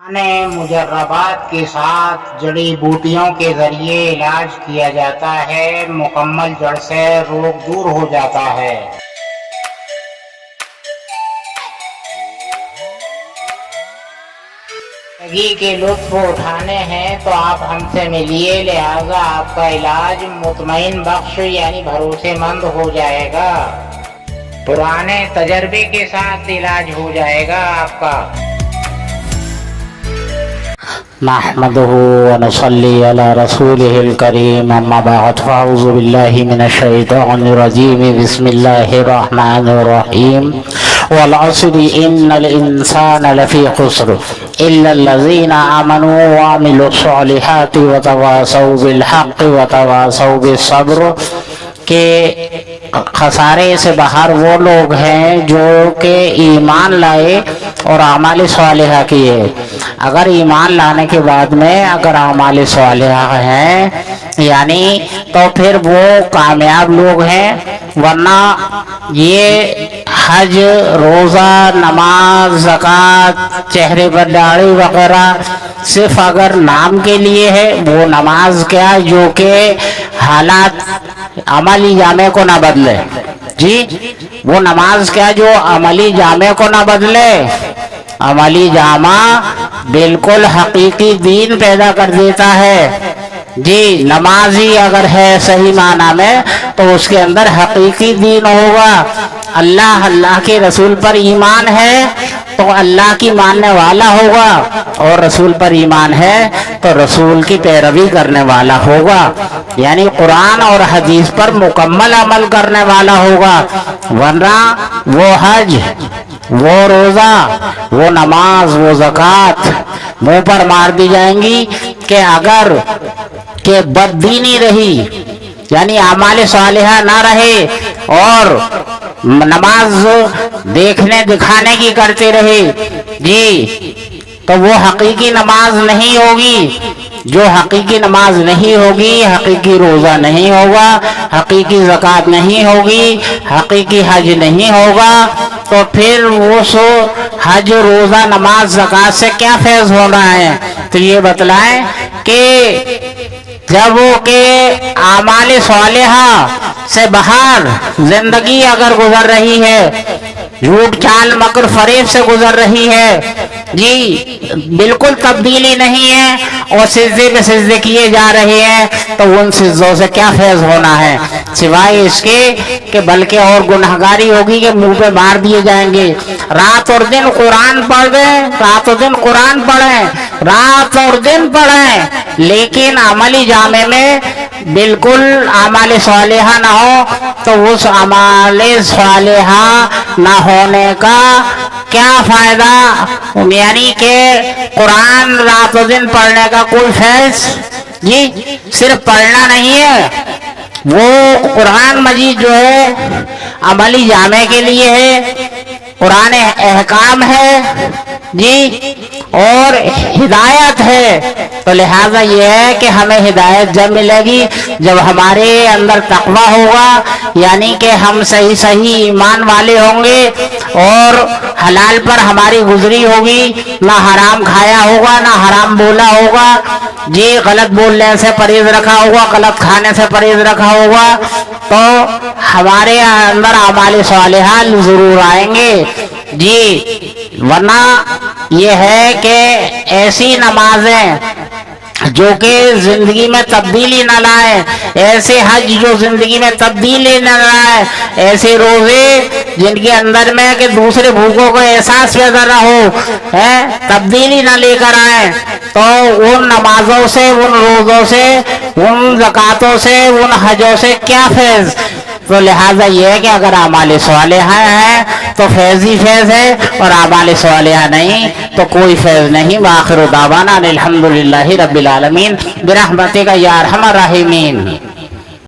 مجربات کے ساتھ جڑی بوٹیوں کے ذریعے علاج کیا جاتا ہے، مکمل جڑ سے روگ دور ہو جاتا ہے۔ زندگی کے لطف اٹھانے ہیں تو آپ ہم سے ملیے، لہذا آپ کا علاج مطمئن بخش یعنی بھروسے مند ہو جائے گا، پرانے تجربے کے ساتھ علاج ہو جائے گا آپ کا۔ نحمده ونصلي على رسوله الكريم، اما بعد فاعوذ بالله من الشيطان الرجيم، بسم الله الرحمن الرحيم، والعصر ان الانسان لفي خسر الا الذين امنوا وعملوا الصالحات وتواصوا بالحق وتواصوا بالصبر، کہ خسارے سے باہر وہ لوگ ہیں جو کہ ایمان لائے اور اعمال صالحہ کیے۔ اگر ایمان لانے کے بعد میں اگر اعمال صالحہ ہیں یعنی تو پھر وہ کامیاب لوگ ہیں، ورنہ یہ حج، روزہ، نماز، زکوٰۃ، چہرے پر داڑھی وغیرہ صرف اگر نام کے لیے ہے، وہ نماز کیا جو کہ حالات عملی جامے کو نہ بدلے، جی وہ نماز کیا جو عملی جامے کو نہ بدلے، عملی جامہ بالکل حقیقی دین پیدا کر دیتا ہے۔ جی نمازی اگر ہے صحیح معنی میں تو اس کے اندر حقیقی دین ہوگا، اللہ کے رسول پر ایمان ہے تو اللہ کی ماننے والا ہوگا، اور رسول پر ایمان ہے تو رسول کی پیروی کرنے والا ہوگا، یعنی قرآن اور حدیث پر مکمل عمل کرنے والا ہوگا، ورنہ وہ حج، وہ روزہ، وہ نماز، وہ زکوٰۃ منہ پر مار دی جائیں گی کہ اگر کہ بددینی رہی یعنی اعمال صالحہ نہ رہے اور نماز دیکھنے دکھانے کی کرتے رہے، جی تو وہ حقیقی نماز نہیں ہوگی۔ جو حقیقی نماز نہیں ہوگی، حقیقی روزہ نہیں ہوگا، حقیقی زکوٰۃ نہیں ہوگی، حقیقی حج نہیں ہوگا، تو پھر وہ سو حج، روزہ، نماز، زکوٰۃ سے کیا فیض ہونا ہے؟ تو یہ بتلائیں کہ جب کہ اعمال صالحہ سے باہر زندگی اگر گزر رہی ہے، جھوٹ چال مکر فریب سے گزر رہی ہے، جی بالکل تبدیلی نہیں ہے اور سجدے پہ سجدے کیے جا رہے ہیں، تو ان سجدوں سے کیا فیض ہونا ہے سوائے اس کے کہ بلکہ اور گنہگاری ہوگی کہ منہ پہ مار دیے جائیں گے۔ رات اور دن قرآن پڑھ دیں، رات اور دن قرآن پڑھیں، رات اور دن پڑھیں، لیکن عملی جامع میں بالکل اعمال صالحہ نہ ہو تو اس اعمال صالحہ نہ ہونے کا کیا فائدہ؟ یعنی کہ قرآن رات و دن پڑھنے کا کوئی فیض، جی صرف پڑھنا نہیں ہے، وہ قرآن مجید جو ہے عملی جامع کے لیے ہے، قرآن احکام ہے، جی اور ہدایت ہے، تو لہذا یہ ہے کہ ہمیں ہدایت جب ملے گی جب ہمارے اندر تقویٰ ہوگا، یعنی کہ ہم صحیح ایمان والے ہوں گے اور حلال پر ہماری گزری ہوگی، نہ حرام کھایا ہوگا، نہ حرام بولا ہوگا، جی غلط بولنے سے پرہیز رکھا ہوگا، غلط کھانے سے پرہیز رکھا ہوگا، تو ہمارے اندر اعمال صالحہ ضرور آئیں گے، جی ورنہ یہ ہے کہ ایسی نمازیں جو کہ زندگی میں تبدیلی نہ لائے، ایسے حج جو زندگی میں تبدیلی نہ لائے، ایسے روزے جن کے اندر میں کہ دوسرے بھوکوں کو احساس پیدا نہ ہو، تبدیلی نہ لے کر آئے، تو ان نمازوں سے، ان روزوں سے، ان زکوٰۃوں سے، ان حجوں سے کیا فیض؟ تو لہٰذا یہ ہے کہ اگر اعمال صالحہ ہیں تو فیض ہی فیض ہے، اور اعمال صالحہ نہیں تو کوئی فیض نہیں۔ وآخر دعوانا الحمدللہ رب العالمین برحمتک یا ارحم الراحمین۔